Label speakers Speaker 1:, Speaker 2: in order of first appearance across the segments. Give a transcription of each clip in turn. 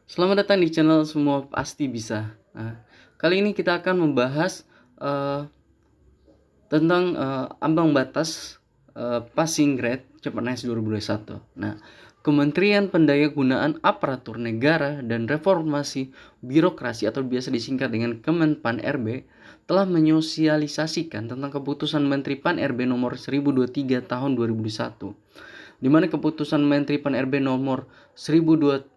Speaker 1: Selamat datang di channel Semua Pasti Bisa. Nah, kali ini kita akan membahas tentang ambang batas passing grade CPNS 2021. Nah, Kementerian Pendayagunaan Aparatur Negara dan Reformasi Birokrasi atau biasa disingkat dengan Kemenpan RB telah menyosialisasikan tentang keputusan Menteri Pan RB nomor 1023 tahun 2021, di mana keputusan Menteri Pan RB nomor 1023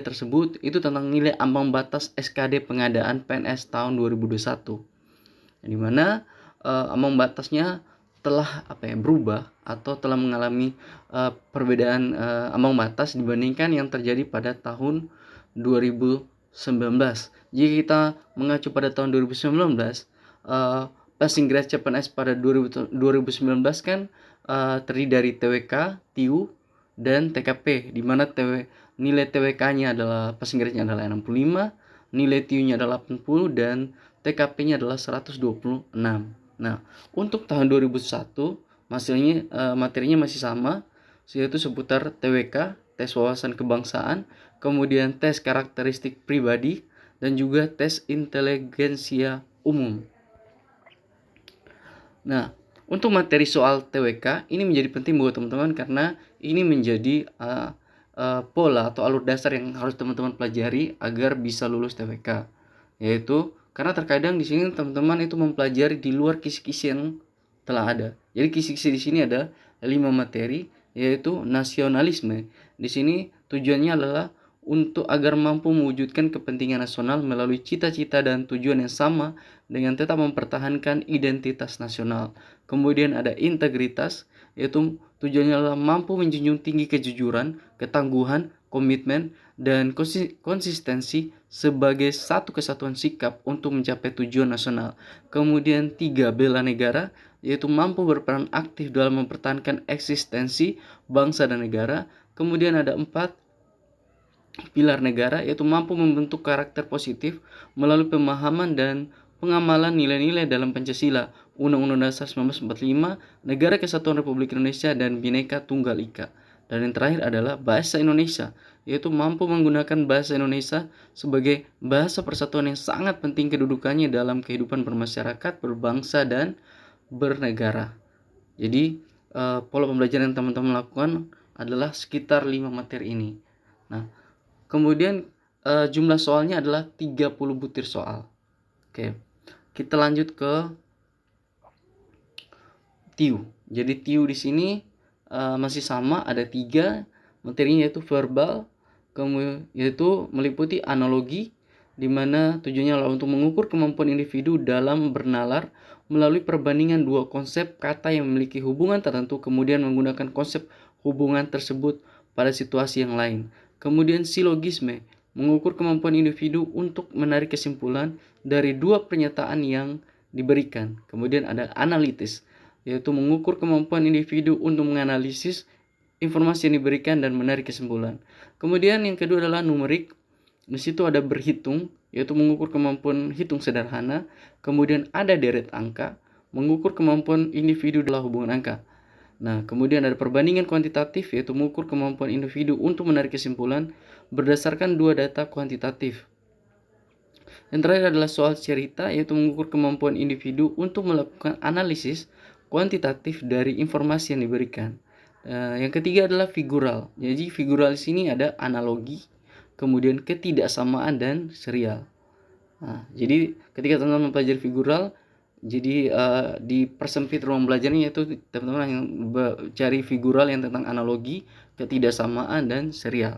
Speaker 1: tersebut itu tentang nilai ambang batas SKD pengadaan PNS tahun 2021, di mana ambang batasnya telah berubah atau telah mengalami perbedaan ambang batas dibandingkan yang terjadi pada tahun 2019. Jika kita mengacu pada tahun 2019, passing grade CPNS pada 2019 kan terdiri dari TWK, TIU, dan TKP, di mana nilai TWK-nya adalah passing grade-nya adalah 65, nilai TIU-nya adalah 80, dan TKP-nya adalah 126. Nah, untuk tahun 2001 materinya masih sama, yaitu seputar TWK, tes wawasan kebangsaan, kemudian tes karakteristik pribadi, dan juga tes inteligensia umum. Nah, untuk materi soal TWK ini menjadi penting buat teman-teman karena ini menjadi pola atau alur dasar yang harus teman-teman pelajari agar bisa lulus TWK. Yaitu karena terkadang di sini teman-teman itu mempelajari di luar kisi-kisi yang telah ada. Jadi kisi-kisi di sini ada 5 materi, yaitu nasionalisme. Di sini tujuannya adalah untuk agar mampu mewujudkan kepentingan nasional melalui cita-cita dan tujuan yang sama dengan tetap mempertahankan identitas nasional. Kemudian ada integritas, yaitu tujuannya adalah mampu menjunjung tinggi kejujuran, ketangguhan, komitmen, dan konsistensi sebagai satu kesatuan sikap untuk mencapai tujuan nasional. Kemudian 3, bela negara, yaitu mampu berperan aktif dalam mempertahankan eksistensi bangsa dan negara. Kemudian ada 4, pilar negara, yaitu mampu membentuk karakter positif melalui pemahaman dan pengamalan nilai-nilai dalam Pancasila, Undang-Undang Dasar 1945, Negara Kesatuan Republik Indonesia, dan Bhinneka Tunggal Ika. Dan yang terakhir adalah bahasa Indonesia, yaitu mampu menggunakan bahasa Indonesia sebagai bahasa persatuan yang sangat penting kedudukannya dalam kehidupan bermasyarakat, berbangsa, dan bernegara. Jadi pola pembelajaran yang teman-teman lakukan adalah sekitar 5 materi ini. Nah, kemudian jumlah soalnya adalah 30 butir soal. Oke. Kita lanjut ke TIU. Jadi TIU di sini masih sama, ada 3 materinya, yaitu verbal, yaitu meliputi analogi, di mana tujuannya adalah untuk mengukur kemampuan individu dalam bernalar melalui perbandingan dua konsep kata yang memiliki hubungan tertentu, kemudian menggunakan konsep hubungan tersebut pada situasi yang lain. Kemudian silogisme, mengukur kemampuan individu untuk menarik kesimpulan dari dua pernyataan yang diberikan. Kemudian ada analitis, yaitu mengukur kemampuan individu untuk menganalisis informasi yang diberikan dan menarik kesimpulan. Kemudian yang kedua adalah numerik. Di situ ada berhitung, yaitu mengukur kemampuan hitung sederhana. Kemudian ada deret angka, mengukur kemampuan individu dalam hubungan angka. Nah, kemudian ada perbandingan kuantitatif, yaitu mengukur kemampuan individu untuk menarik kesimpulan berdasarkan dua data kuantitatif. Yang terakhir adalah soal cerita, yaitu mengukur kemampuan individu untuk melakukan analisis kuantitatif dari informasi yang diberikan. Yang ketiga adalah figural. Jadi figural di sini ada analogi, kemudian ketidaksamaan, dan serial. Nah, jadi ketika teman-teman mempelajari figural, jadi dipersempit ruang belajarnya, yaitu teman-teman yang cari figural yang tentang analogi, ketidaksamaan, dan serial.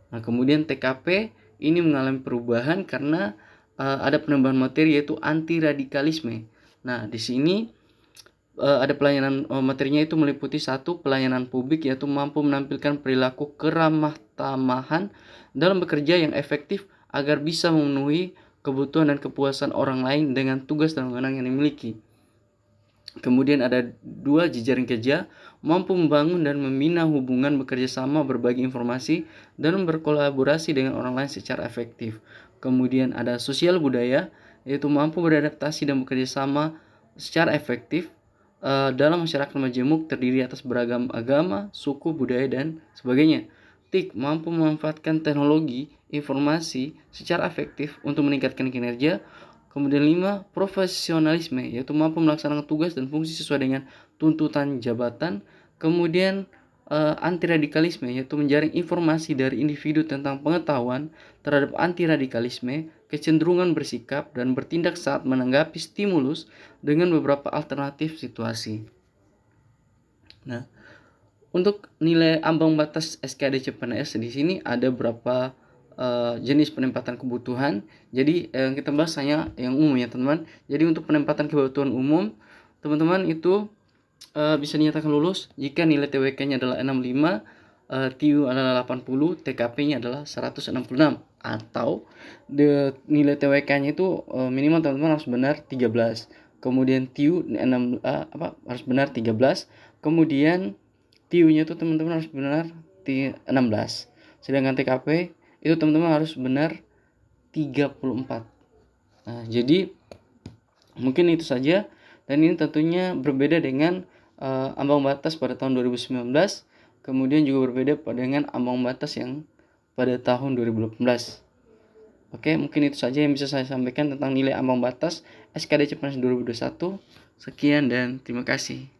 Speaker 1: Nah, kemudian TKP ini mengalami perubahan karena ada penambahan materi, yaitu anti radikalisme. Nah, di sini ada pelayanan materinya itu meliputi 1, pelayanan publik, yaitu mampu menampilkan perilaku keramah tamahan dalam bekerja yang efektif agar bisa memenuhi kebutuhan dan kepuasan orang lain dengan tugas dan wewenang yang dimiliki. Kemudian ada 2, jejaring kerja, mampu membangun dan membina hubungan bekerja sama, berbagi informasi, dan berkolaborasi dengan orang lain secara efektif. Kemudian ada sosial budaya, yaitu mampu beradaptasi dan bekerja sama secara efektif dalam masyarakat majemuk terdiri atas beragam agama, suku, budaya, dan sebagainya. TIK mampu memanfaatkan teknologi informasi secara efektif untuk meningkatkan kinerja. Kemudian 5, profesionalisme, yaitu mampu melaksanakan tugas dan fungsi sesuai dengan tuntutan jabatan. Kemudian anti radikalisme, yaitu menjaring informasi dari individu tentang pengetahuan terhadap anti radikalisme, kecenderungan bersikap dan bertindak saat menanggapi stimulus dengan beberapa alternatif situasi. Nah, untuk nilai ambang batas SKD CPNS di sini ada beberapa jenis penempatan kebutuhan. Jadi yang kita bahas hanya yang umum ya teman-teman. Jadi untuk penempatan kebutuhan umum, teman-teman itu bisa dinyatakan lulus jika nilai TWK-nya adalah 65, TIU adalah 80, TKP-nya adalah 166, atau nilai TWK-nya itu minimal teman-teman harus benar 13. Kemudian TIU harus benar 13. Kemudian TIU-nya itu teman-teman harus benar 16. Sedangkan TKP itu teman-teman harus benar 34. Nah, jadi mungkin itu saja, dan ini tentunya berbeda dengan ambang batas pada tahun 2019, kemudian juga berbeda dengan ambang batas yang pada tahun 2018. Oke, mungkin itu saja yang bisa saya sampaikan tentang nilai ambang batas SKD CPNS 2021. Sekian dan terima kasih.